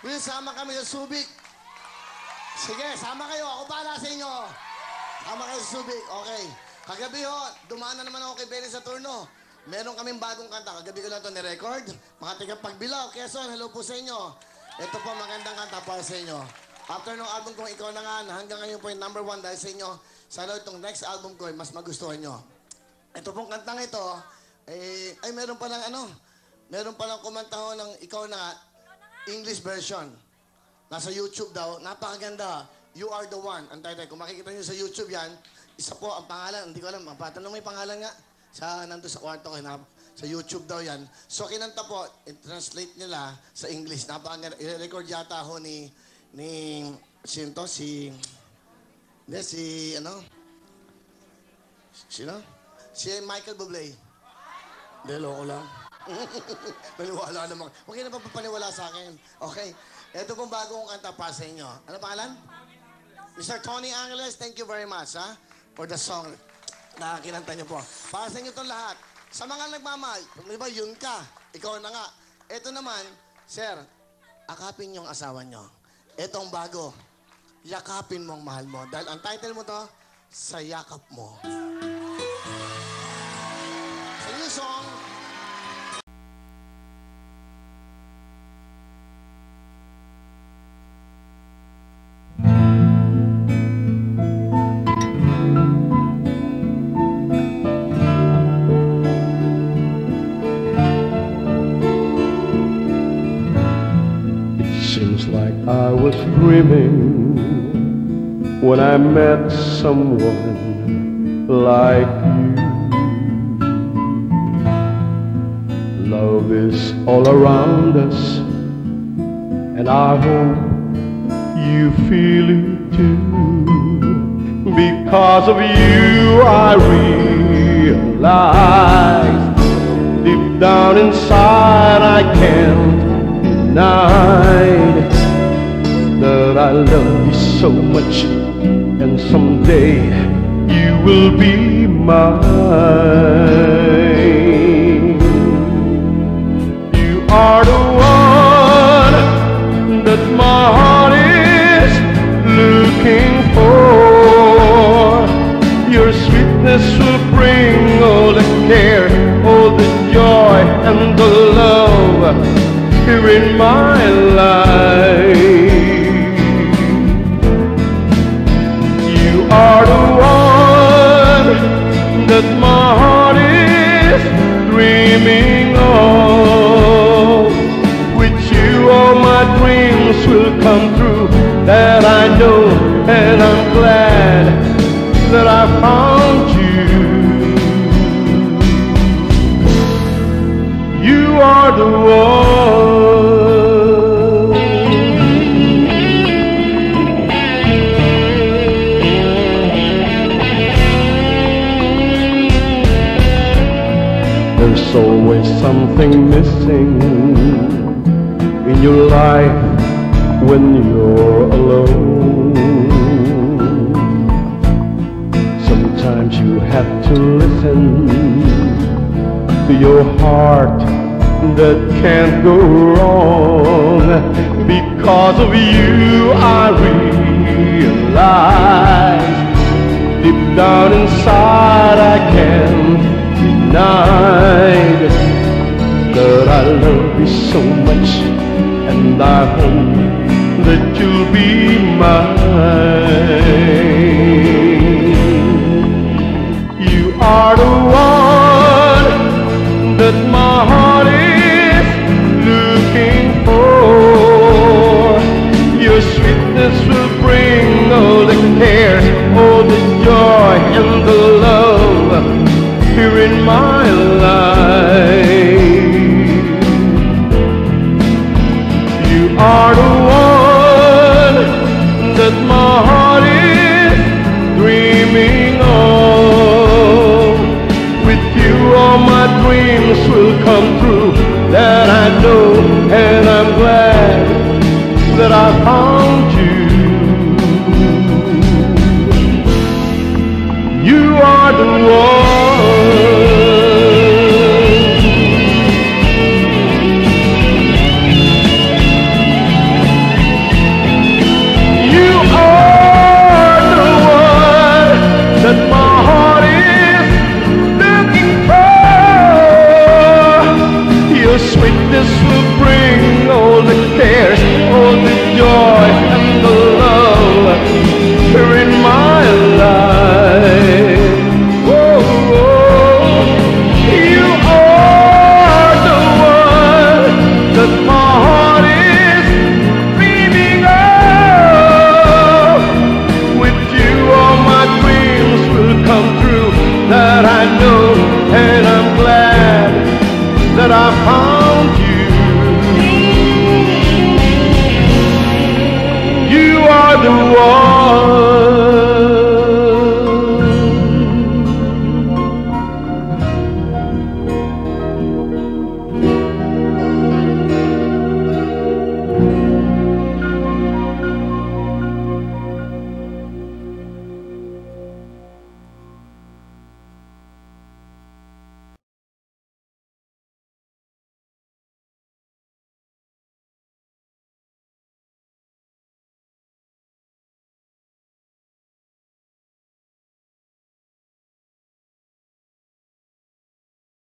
Will, sama kami sa Subic. Sige, sama kayo. Ako bahala sa inyo. Sama kayo sa Subic. Okay. Kagabi ho, dumaan na naman ako kay Benny sa turno. Meron kaming bagong kanta. Kagabi ko lang ito ni-record. Mga taga-Pagbilao, Quezon, hello po sa inyo. Ito po, magandang kanta para sa inyo. After nung album kong Ikaw na Nga, hanggang ngayon po yung #1 dahil sa inyo. Sana itong next album ko, mas magustuhan nyo. Ito pong kantang ito, ay meron palang meron palang kumanta ho ng Ikaw na Nga, English version. Nasa YouTube daw, napakaganda. You Are the One. Ang title, kung makikita nyo sa YouTube yan, isa po ang pangalan, hindi ko alam, patanong may pangalan nga. Nandun sa kwarto ko, sa YouTube daw yan. So, kinanta po, i-translate nila sa English. Napakaganda. I-record yata ho sino to? Si Michael Bublé. Hindi, loko lang. Paniwala naman. Huwag kayo na papapaniwala sa akin. Okay. Ito pong bagong kanta pa sa inyo. Ano pangalan? Mr. Tony Angeles, thank you very much, for the song na kinanta niyo po. Para sa inyo itong lahat. Sa mga nagmamahal, di ba, yun ka. Ikaw na nga. Ito naman, sir, akapin yung asawa niyo. Itong bago, yakapin mo ang mahal mo. Dahil ang title mo to, Sa Yakap Mo. Sa new song, Seems like I was dreaming when I met someone like you. Love is all around us, and I hope you feel it too. Because of you, I realize deep down inside I can't that I love you so much, and someday you will be mine. You are the one that my heart is looking for. Your sweetness will bring all the care, all the joy and the love here in my life. You are the one that my heart is dreaming of. With you all my dreams will come true, that I know, and I'm glad that I found you. You are the one. There's always something missing in your life when you're alone. Sometimes you have to listen to your heart that can't go wrong. Because of you I realize deep down inside I can't deny that I love you so much, and I hope that you'll be mine. You are the one that my heart is looking for. Your sweetness will bring all the care, all the joy and the love here in my life. You are the one that my heart is dreaming of. With you all my dreams will come true, that I know, and I'm glad that I found you. You are the one.